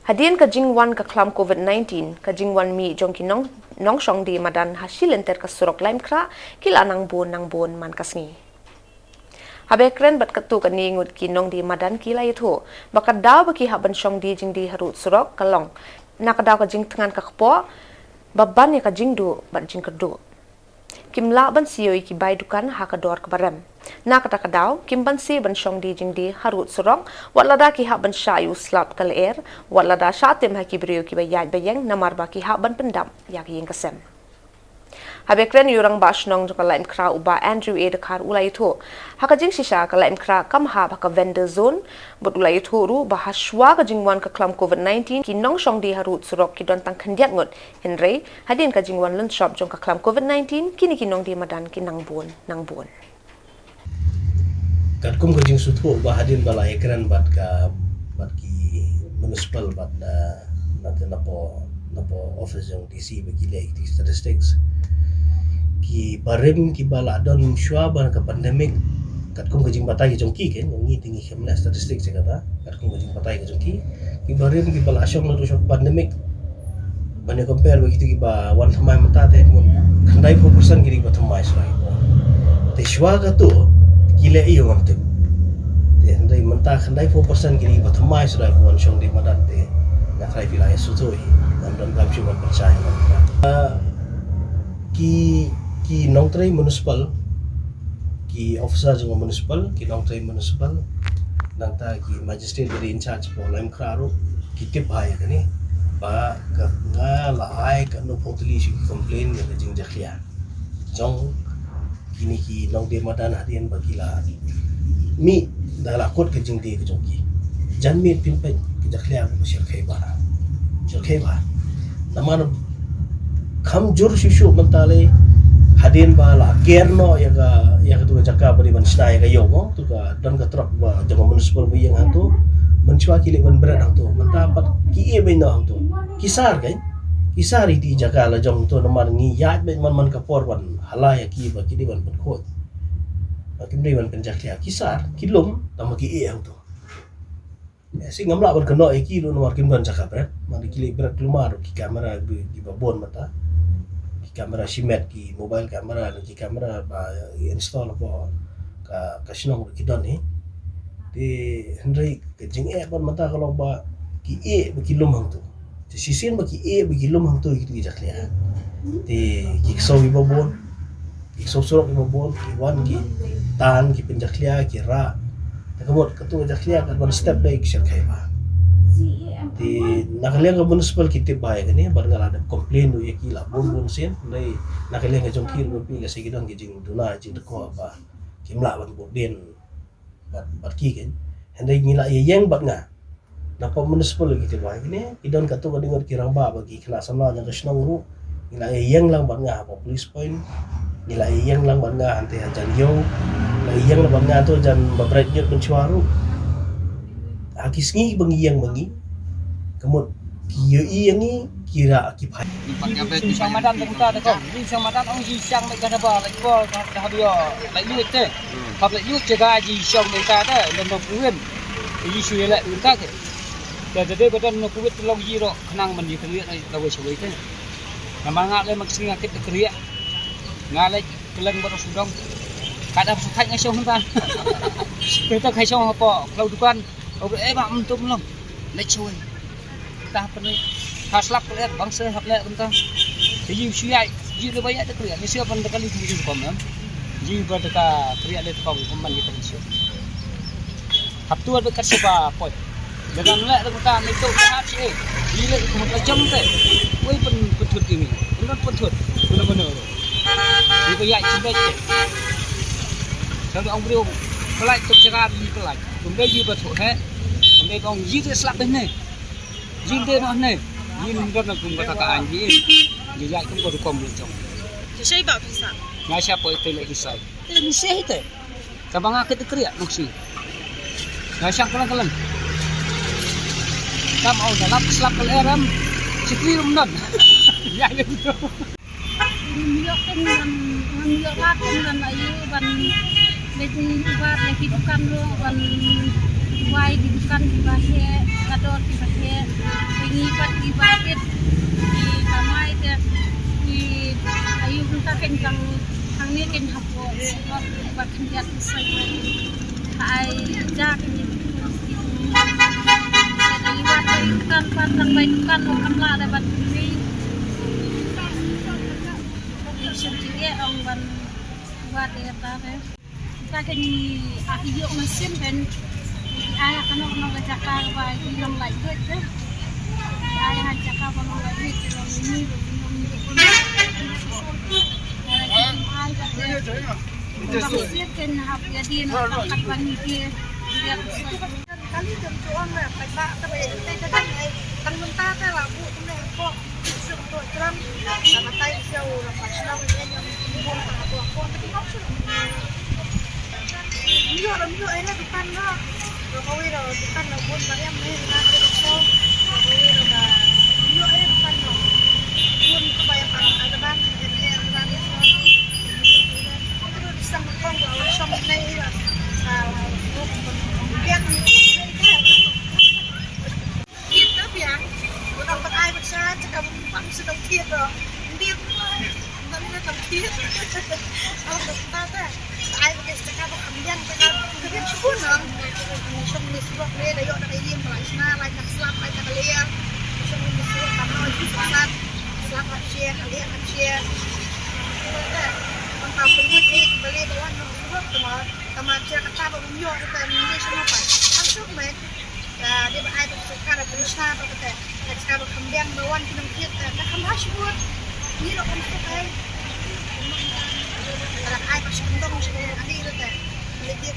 Hadian ka jingwan ka klam COVID-19 ka jingwan mi jong ki nong shong di madan hasil enter ka surok laim kra kila nang bon man kasngi. Habekren bat katu ka ningut ki nong di madan kila itu bakat daw baki haban shong di jing di harut surok kalong nakadaw ka jing tengan ka kpo baban ya ka jingdu bat jing kedu. Kim la ban siyo ki bai dukan ha ka dor ka barem. Na kata kadaw kim ban si ban shong di jing di harut surok watlada ki ha ban shayu slap kal air watlada shatem ha ki brio ki bayaj bayeng namar ba ki ha ban pendam ya ki yeng kasem. Habekren yurang bash nong joka laim kra uba Andrew A dekar ulai itu. Haka jing shisha ka laim kra kam ha baka vendor zone but ulai itu ru bahas shwa ka jingwan ka klam COVID-19 ki nong shong di harut surok ki don tang kandiat ngut. Henry hadin ka jingwan lun shop jong ka klam COVID-19 kini ki nong di madan ki nang bon. Kat kum ka jing suthu ba hadin bala ekran bat ki municipal bat na napo office yang DC bagi lek di statistics ki barem ki bala don shwa ban ka pandemic kat kum ka jing batai jong ki ken yang ni tingi kemla statistics kata kat kum ka jing batai jong ki barem ki bala asyong na shok pandemic bane compare begitu ki ba one thamai mata te mun khandai 4% ki ba thamai srai te shwa ka tu kile iyo ngam te handai menta khandai 4% ki ba thamai srai bon shong di madan te na trai vilai sutoi dan dalam cuman percaya ki nong trai municipal ki officer jeng municipal ki nong trai municipal nang ta ki magistrate dari in charge po laim kraro ki tip hai kani ba ka nga la ai ka no potli shi complain ya jeng jakhia jong kini ki nong de madan hadian bagila mi dala kot ke jeng de ke jong ki jan mi pimpen ki jakhia ko shir khai ba naman kam jur shushu mentale hadin bala kerno ya ka tu jaka bari ban snai ka yo mo tu ka dan ka truk ba jama municipal bi yang hantu menchwa kile ban berat hantu mentapat ki e be no hantu kisar kan kisar di jaka la jong tu naman ngi ya be man ka por ban hala ya ki ba ki di ban khot ba ki di ban penjakya kisar kilum tam ki e hantu si ngamla ban keno ki do nomor kim ban jaka berat mari kile berat keluar ki kamera di babon mata kamera simet ki mobile kamera ki kamera ba install apa ka sinong ki don ni di hendrai ke jing e ban mata kalau ba ki e ki lum hang tu si sisin ba ki e ki lum hang tu ki jaklia di ki so bi babon ki so surok bi babon ki wan ki tan ki penjaklia ki ra kemudian ketua jaklia kan ban step baik syarkai ba di nakaliang ka municipal kitip bahay kani barngal ada komplain do yaki la bon sen nai nakaliang ka jongkir mo pi kasi gidang gijing duna ji deko ba kimla ban boden bat ki ken handai ngila yeng bat nga napa municipal kitip bahay kani idon ka tu kadingot kirang ba bagi kena samla yang kasnong ru ngila yeng lang bat nga apa police point ngila yeng lang bat nga ante ajan yo la yeng lang bat nga tu jan babret nyot bencuaru akisngi bangi kemudian kiyo yang ni kira akibat. Isang madan terbuka dah kau. Isang madan orang isang mereka dah bawa lagi bawa dah dia lagi duit tu. Kalau lagi duit jaga aji isang mereka dah dan berkuin. Isu yang lagi mereka tu. Jadi badan berkuin tu lagi ro kenang mandi kerja dah bersih tu. Nama ngak le maksud ngakit kerja. Ngalai kelang baru sudong. Kadang sukai ngasih orang. Kita kasih orang apa? Kalau dukan, mak mentum belum. Lecoi. Tahap ni haslap lihat bangsa hap lihat tentang ji siai ji le banyak kriya ni siapa pada kali tu kom ya ji pada ka kriya le kom komban kita ni hap tu ada kat siapa poi dengan lek tentang itu tahap si ji le kom macam tu oi petut ini benar petut benar di banyak cinta kalau ông brio pelai tu cara di pelai kemudian ji petut kemudian ông ji tu slap ni jin dia nak ni, jin dia nak kumpa tak anjing, dia kan baru komplain jom. Saya bawa pisang. Ngai siapa itu lagi saya? Ini saya itu. Kabang aku tu kriak maksi. Ngai siapa kalang. Kam au dalam slap keleram, cikri rumdan. Ya itu. Milok laten dan ayu ban lagi buat lagi bukan lo ban wai di bukan di bahaya kador di bahaya ngipat di bakit di kamay dia di ayu kita kang ini ken hapo sebab bakin dia saya ai jak ni dari watai kan patang baitukan kamla dapat ini sendiri orang ban buat dia tahu kita kan akhirnya mesin dan ayah kan orang bercakap bagi yang lain tu ayah cakap orang lain itu ini mesin kan hap jadi nak bani dia kali jam tuan lah pak tapi kita kan mentah tu lah bu tu nak kok sebut terang sama tay jauh lah pasal ini yang pun tak buat kok tapi kau sudah mio ini depan lah Jokowi dah depan lah pun banyak mana nak kau Jokowi dah mio ini depan lah pun kebanyakan ada ban ini ada ban itu disang kong kalau sama ini lah kemudian kita biar udah pakai besar cakap bang sudah kita dia namanya terkait kalau kita ai pakai cakap kemudian kita pun orang semua sebab dia dah ada ini pelasna lain selap lain kalian semua sebab karena itu saat selap share kalian share kita perlu beli bawa sebab sama cerita kata berumur kita ini semua apa langsung main dia berada di sekitar perusahaan atau kita sekarang kemudian bawa kita kita akan hasil ini loh kan kita kalau ai pas kendong sebelum hari itu teh lihat dia